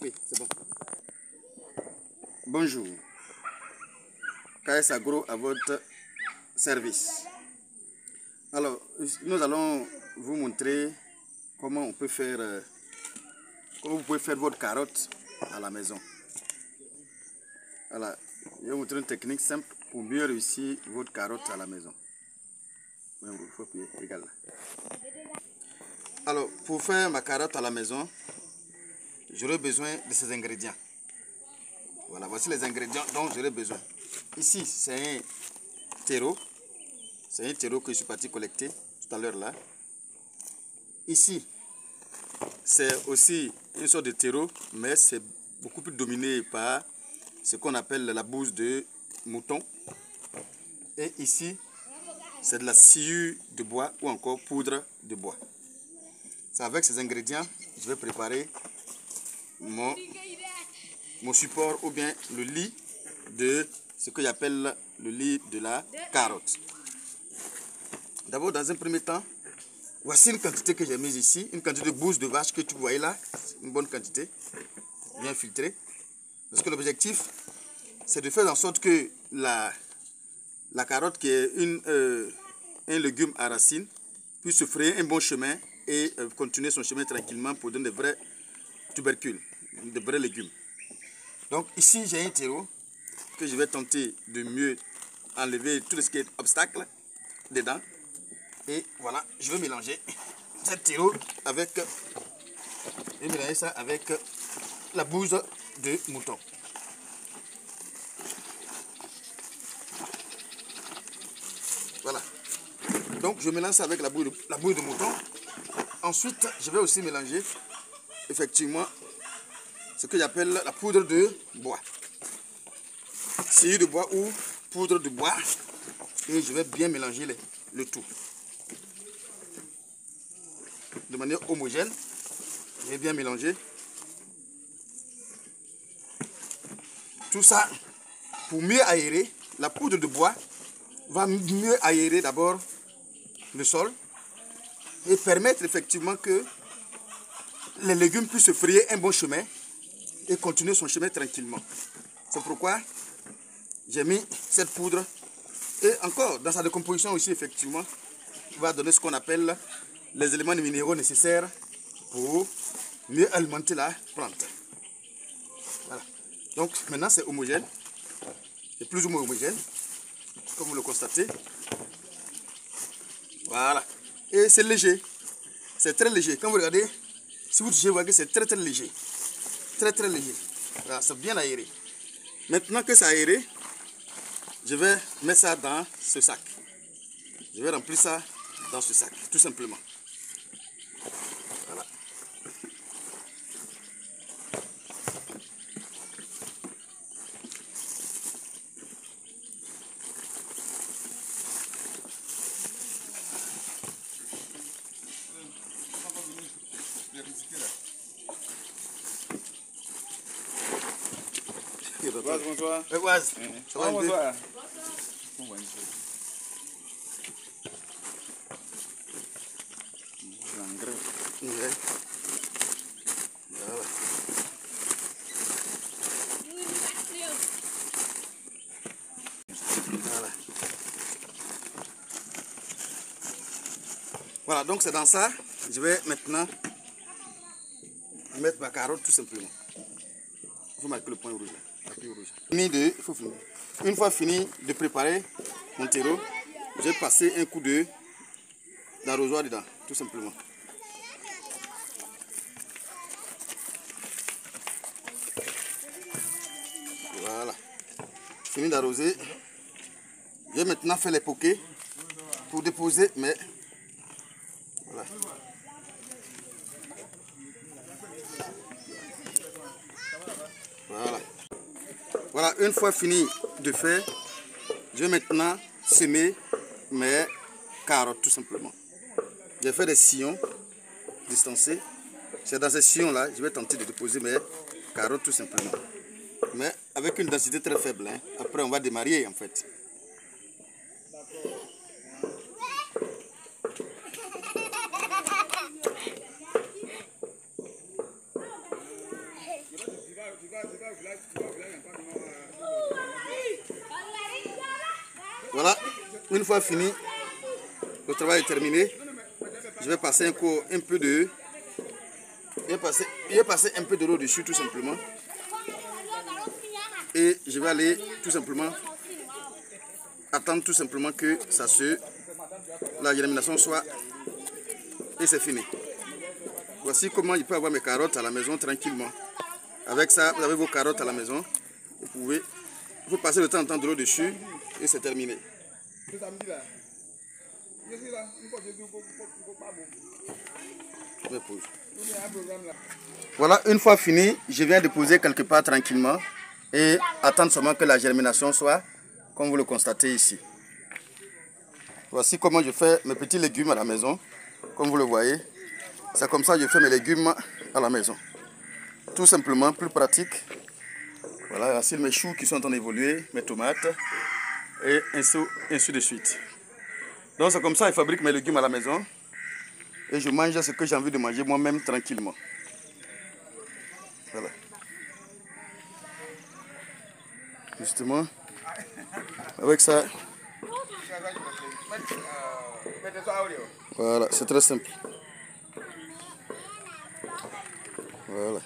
coupé, c'est bon. Bonjour. KS Agro à votre service. Alors, nous allons vous montrer comment on peut faire, comment vous pouvez faire votre carotte à la maison. Voilà, je vais vous montrer une technique simple pour mieux réussir votre carotte à la maison. Il faut appuyer, regarde là. Alors, pour faire ma carotte à la maison, j'aurai besoin de ces ingrédients. Voilà, voici les ingrédients dont j'aurai besoin. Ici, c'est un terreau. C'est un terreau que je suis parti collecter tout à l'heure là. Ici, c'est aussi une sorte de terreau, mais c'est beaucoup plus dominé par ce qu'on appelle la bouse de mouton. Et ici, c'est de la sciure de bois ou encore poudre de bois. C'est avec ces ingrédients que je vais préparer mon support ou bien le lit de ce que j'appelle le lit de la carotte. D'abord, dans un premier temps, voici une quantité que j'ai mise ici, une quantité de bouse de vache que tu voyais là, une bonne quantité, bien filtrée. Parce que l'objectif, c'est de faire en sorte que la carotte, qui est un légume à racines, puisse se frayer un bon chemin et continuer son chemin tranquillement pour donner de vrais tubercules, de vrais légumes. Donc ici, j'ai un terreau que je vais tenter de mieux enlever tout ce qui est obstacle dedans. Et voilà, je vais mélanger ce terreau avec, la bouse de mouton. Voilà. Donc je mélange ça avec la bouse de mouton. Ensuite, je vais aussi mélanger effectivement ce que j'appelle la poudre de bois. Sciure de bois ou poudre de bois. Et je vais bien mélanger le tout. De manière homogène. Je vais bien mélanger. Tout ça pour mieux aérer. La poudre de bois va mieux aérer d'abord le sol et permettre effectivement que les légumes puissent se frayer un bon chemin et continuer son chemin tranquillement. C'est pourquoi j'ai mis cette poudre et encore dans sa décomposition aussi effectivement va donner ce qu'on appelle les éléments minéraux nécessaires pour mieux alimenter la plante. Voilà. Donc maintenant c'est homogène, c'est plus ou moins homogène, comme vous le constatez. Voilà. Et c'est léger, c'est très léger. Quand vous regardez, si vous touchez, vous voyez que c'est très très léger. Très très léger. Voilà, c'est bien aéré. Maintenant que c'est aéré, je vais mettre ça dans ce sac. Je vais remplir ça dans ce sac, tout simplement. Voilà. Bonsoir. Ça va, bonsoir. Voilà, donc c'est dans ça, je vais maintenant mettre ma carotte tout simplement. Il faut marquer le point rouge là. Une fois fini de préparer mon terreau, je vais passer un coup d'arrosoir dedans, tout simplement. Voilà. Fini d'arroser. Je vais maintenant faire les poquets pour déposer mes... Voilà. Voilà. Voilà, une fois fini de faire, je vais maintenant semer mes carottes tout simplement. Je vais faire des sillons distancés. C'est dans ces sillons-là, je vais tenter de déposer mes carottes tout simplement. Mais avec une densité très faible. Hein. Après, on va démarrer en fait. une fois fini, le travail est terminé. Je vais passer encore un peu de... Je vais passer un peu de l'eau dessus tout simplement. Et je vais aller tout simplement attendre tout simplement que la germination soit... Et c'est fini. Voici comment il peut avoir mes carottes à la maison tranquillement. Avec ça, vous avez vos carottes à la maison. Il faut passer le temps en temps de l'eau dessus et c'est terminé. Voilà, une fois fini, je viens de poser quelque part tranquillement et attendre seulement que la germination soit, comme vous le constatez ici. Voici comment je fais mes petits légumes à la maison, comme vous le voyez. C'est comme ça que je fais mes légumes à la maison. Tout simplement, plus pratique. Voilà, voici mes choux qui sont en train d'évoluer, mes tomates, et ainsi de suite. Donc c'est comme ça que je fabrique mes légumes à la maison. Et je mange ce que j'ai envie de manger moi-même tranquillement. Voilà. Justement, avec ça. Voilà, c'est très simple. Voilà.